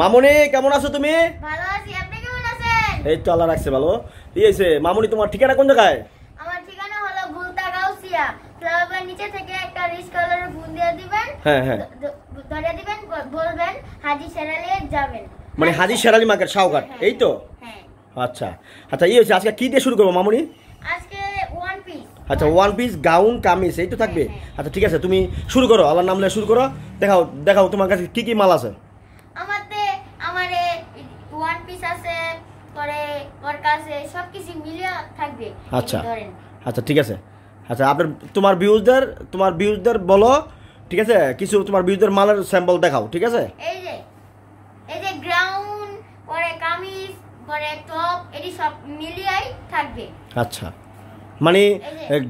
মামুনি কেমন আছো তুমি? ভালো আছি, আপনি কেমন আছেন? এই তো আল্লাহ রাখছে ভালো। কি হইছে মামুনি, তোমার ঠিকানা কোন জায়গায়? আমার ঠিকানা হলো ভুলতা গাউসিয়া। ফ্লাইওভার নিচে থেকে একটা রিচ কালারের ফোন দিয়ে দিবেন। হ্যাঁ হ্যাঁ, ধরে দিবেন, বলবেন হাজি শেরালি যাবেন। মানে হাজি শেরালি মার্কেট শাওঘাট, এই তো? হ্যাঁ। আচ্ছা আচ্ছা, এই হচ্ছে আজকে কি দিয়ে শুরু করবো মামুনি? আজকে ওয়ান পিস। আচ্ছা, ওয়ান পিস, গাউন, কামিজ এই তো থাকবে। আচ্ছা ঠিক আছে, তুমি শুরু করো, আল্লাহর নাম নিয়ে শুরু করো। দেখাও দেখাও তোমার কাছে কি কি মাল আছে। আমারে ওয়ান পিস আছে, পরে ওর কাছে সবকিছু মিলিয়ে থাকবে। আচ্ছা ধরেন। আচ্ছা ঠিক আছে। আচ্ছা আপনার তোমার ভিউজদের বলো, ঠিক আছে? কিছু তোমার ভিউজদের মালের স্যাম্পল দেখাও, ঠিক আছে? এই যে গ্রাউন্ড, পরে কামিজ, পরে টপ, এটি সব মিলিয়েই থাকবে। আচ্ছা, মানে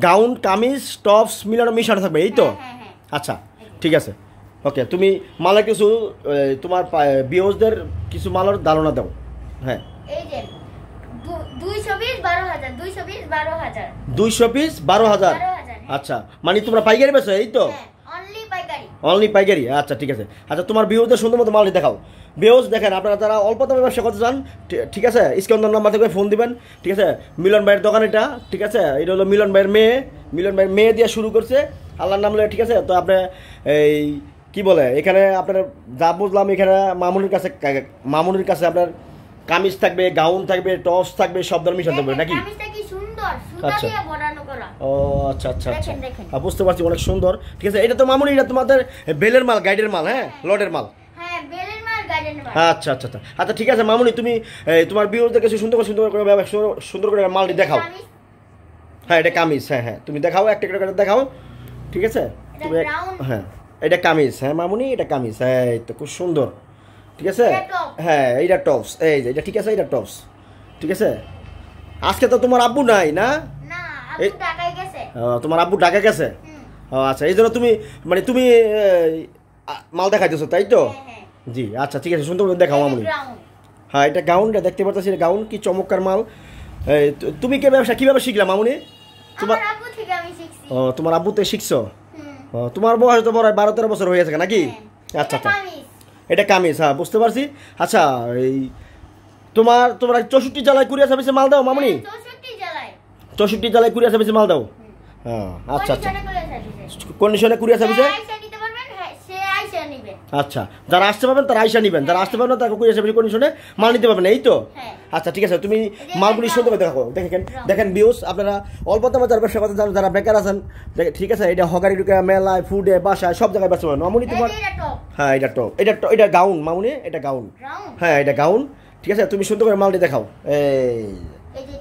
গাউন, কামিজ, টপস মিলানো মিশানো থাকবে, এই তো? হ্যাঁ। আচ্ছা ঠিক আছে, ওকে। তুমি মালের কিছু তোমার ভিউজদের কিছু মালের ধারণা দাও। হ্যাঁ, এই যে 220 12,000, 220 12,000, 200 পিস 12,000। আচ্ছা, মানে তোমরা পাইকারি বেচো, এই তো? অনলি পাইকারি। অনলি পাইকারি, আচ্ছা ঠিক আছে। আচ্ছা তোমার ভিউজদের সুন্দর মতো মালটি দেখাও। ভিউজ দেখেন, আপনারা যারা অল্প দামে ব্যবসা করতে চান, ঠিক আছে, স্ক্যান নাম্বার থেকে ফোন দিবেন, ঠিক আছে? মিলন ভাইয়ের দোকান এটা, ঠিক আছে? এটা হলো মিলন ভাইয়ের মেয়ে দিয়ে শুরু করছে, আল্লাহর নাম লয়ে, ঠিক আছে? তো আপনি এই কি বলে, এখানে আপনার যা বুঝলাম, এখানে মামুনির কাছে আপনার কামিজ থাকবে, গাউন থাকবে, টপস থাকবে, সব ধরনের মিশন থাকবে নাকি? কামিজটা কি সুন্দর, সুতা দিয়ে বড়ানো করা। ও আচ্ছা আচ্ছা আচ্ছা, দেখেন। বুঝতে পারছি, অনেক সুন্দর, ঠিক আছে। এটা তো মামুনি, এটা তোমাদের বেলের মাল, গাইডের মাল, হ্যাঁ, লটের মাল। হ্যাঁ, বেলের মাল, গাইডের মাল। আচ্ছা আচ্ছা আচ্ছা আচ্ছা ঠিক আছে মামুনি, তুমি তোমার ভিউয়ারদের কাছে সুন্দর করে মালটি দেখাও। হ্যাঁ, এটা কামিজ, হ্যাঁ তুমি দেখাও, একটা করে দেখাও, ঠিক আছে? তুমি হ্যাঁ, এটা কামিজ, হ্যাঁ মামুনি, এটা কামিজ, হ্যাঁ এই তো খুব সুন্দর, ঠিক আছে? হ্যাঁ, এইটা টপস, এই যে এটা, ঠিক আছে, এটা টপস, ঠিক আছে। আজকে তো তোমার আব্বু নাই না? না, আব্বু ঢাকায় গেছে। তোমার আব্বু ঢাকা গেছে? ও আচ্ছা, এই জন্য তুমি মাল দেখাইতেছো, তাই তো? জি আচ্ছা ঠিক আছে, সুন্দর করে দেখাও মামুনি। হ্যাঁ, এটা গাউনটা দেখতে পাচ্ছি, গাউন কি চমৎকার মাল। তুমি কিভাবে শিখলা মামুনি? তোমার আব্বু থেকে আমি শিখছি। ও, তোমার আব্বু থেকে শিখছো? ও, তোমার বয়স তো বড় 12-13 বছর হয়ে গেছে নাকি? আচ্ছা আচ্ছা, এটা কামিজ, হ্যাঁ বুঝতে পারছি। আচ্ছা, এই তোমরা 64 জেলায় কুরিয়ার সার্ভিসে মাল দাও মামুনি? 64 জেলায় কুরিয়ার সার্ভিসে মাল দাও? হ্যাঁ আচ্ছা আচ্ছা, কন্ডিশনে কুরিয়ার সার্ভিসে। আচ্ছা, যারা আসতে পারবেন তারা আইসা নিবেন, যারা আসতে পারবেন না তারা কুরিয়ার সার্ভিস কন্ডিশনে মাল নিতে পারবেন, এই তো? আচ্ছা ঠিক আছে, তুমি মালগুলি সুন্দর করে দেখো। দেখেন ভিউস, আপনারা অল্প দামে যারা ব্যবসা করতে চান, যারা বেকার আছেন, ঠিক আছে, এটা হকারি মেলায়, ফুডে, বাসায়, সব জায়গায় ব্যবসা করেন মামুনি তোমার। হ্যাঁ, এটা টপ, এটা গাউন মামুনি, এটা গাউন। হ্যাঁ, এটা গাউন, ঠিক আছে। তুমি সুন্দর করে মালটি দেখাও। এই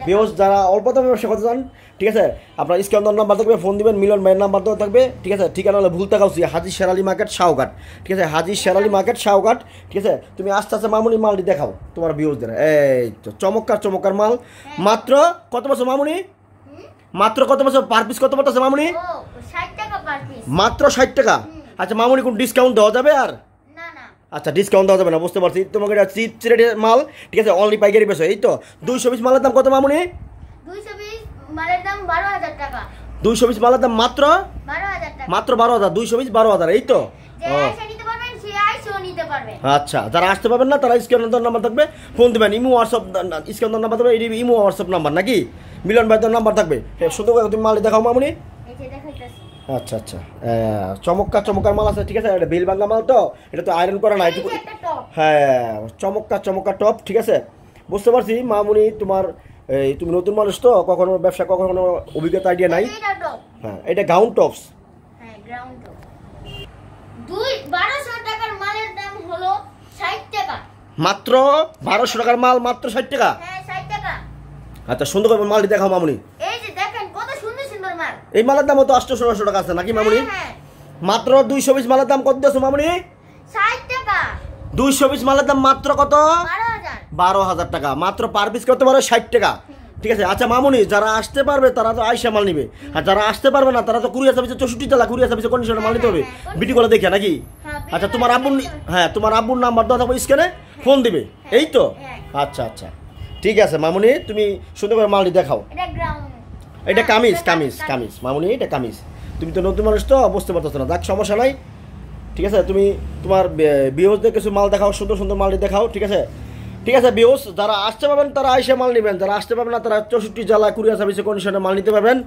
ভিউস, যারা অল্প দামে ব্যবসা করতে চান, ঠিক আছে, আপনার স্ক্যান নাম্বার থাকবে, ফোন দিবেন, মিলন ভাইয়ের নাম্বার দেওয়া থাকবে, ঠিক আছে? ঠিকানা হলো ভুলতা গাউসিয়া, হাজি শেরালি মার্কেট শাওঘাট, ঠিক আছে? হাজি শেরালি মার্কেট শাওঘাট, ঠিক আছে? তুমি আস্তে আস্তে মামুনি মালটি দেখাও তোমার ভিউজদের। এই তো চমৎকার মাল। মাত্র কত বছর মামুনি? মাত্র কত বছর? পার পিস কত পড়তেছে মামুনি? 60 টাকা পার পিস। মাত্র 60 টাকা। আচ্ছা মামুনি, কোন ডিসকাউন্ট দেওয়া যাবে আর? আচ্ছা, ডিসকাউন্ট দেওয়া যাবে না, বুঝতে পারছি। তোমাকে এটা চিপ রেটের মাল, ঠিক আছে, অনলি পাইকারি বেচো, এই তো? 200 পিস মালের দাম কত মামুনি? 200 পিস মালের দাম 12,000 টাকা। 200 পিস মালের দাম মাত্র 12,000 টাকা। মাত্র 12,000, 200 পিস 12,000, এই তো? আচ্ছা, যারা আসতে পারবেন না তারা স্ক্যান নাম্বার থাকবে, ফোন দেবেন, ইমো হোয়াটসঅ্যাপ স্ক্যান নাম্বার থাকবে, ইমো হোয়াটসঅ্যাপ নাম্বার নাকি? মিলন ভাইয়ের নাম্বার থাকবে। সুন্দর করে তুমি মাল দেখাও মামুনি। আচ্ছা আচ্ছা, চমৎকার মাল আছে, ঠিক আছে? এটা বিল বাংলা মাল তো, এটা তো আয়রন করা নাই। হ্যাঁ, চমৎকার টপ, ঠিক আছে, বুঝতে পারছি মামুনি। তুমি নতুন মানুষ তো, কখনো ব্যবসা কখনো অভিজ্ঞতা আইডিয়া নাই। হ্যাঁ, এটা গাউন টপস। হ্যাঁ, গ্রাউন্ড টপ। 1200 টাকার মালের দাম হলো 60 টাকা। মাত্র 1200 টাকার মাল, মাত্র 60 টাকা? হ্যাঁ, 60 টাকা। আচ্ছা, সুন্দর করে মালটি দেখাও মামুনি। এই যে দেখেন কত সুন্দর মাল। এই মালের দাম তো 800-900 টাকা আছে নাকি মামুনি? হ্যাঁ। মাত্র 200 পিস মালের দাম কত দিয়েছো মামুনি? 60 টাকা। 200 পিস মালের দাম মাত্র কত? 12,000 টাকা। মাত্র পার পিস কত পারে? 60 টাকা, ঠিক আছে। আচ্ছা মামুনি, যারা আসতে পারবে তারা তো আইসা মাল নিবে, আর যারা আসতে পারবে না তারা তো কুরিয়ার সার্ভিসে 64 জেলা কুরিয়ার সার্ভিসে কন্ডিশনে মাল নিতে হবে, ভিডিও করে দেখে নাকি? আচ্ছা, তোমার আব্বুর নাম্বার দেওয়া থাকবে স্ক্যানে, ফোন দিবে, এই তো? আচ্ছা আচ্ছা ঠিক আছে মামুনি, তুমি সুন্দর করে মালটি দেখাও। এটা কামিজ মামুনি, এটা কামিজ। তুমি তো নতুন মানুষ তো, বুঝতে পারতেছো না, যাক সমস্যা নাই। ঠিক আছে, তুমি তোমার বিওসদের কিছু মাল দেখাও, সুন্দর সুন্দর মাল দেখাও। ঠিক আছে, ঠিক আছে বিওস, যারা আসতে পারবেন তারা আইসে মাল নেবেন, যারা আসতে পারবেন না তারা 64 জেলা কুরিয়ার সার্ভিসে কন্ডিশনে মাল নিতে পারবেন।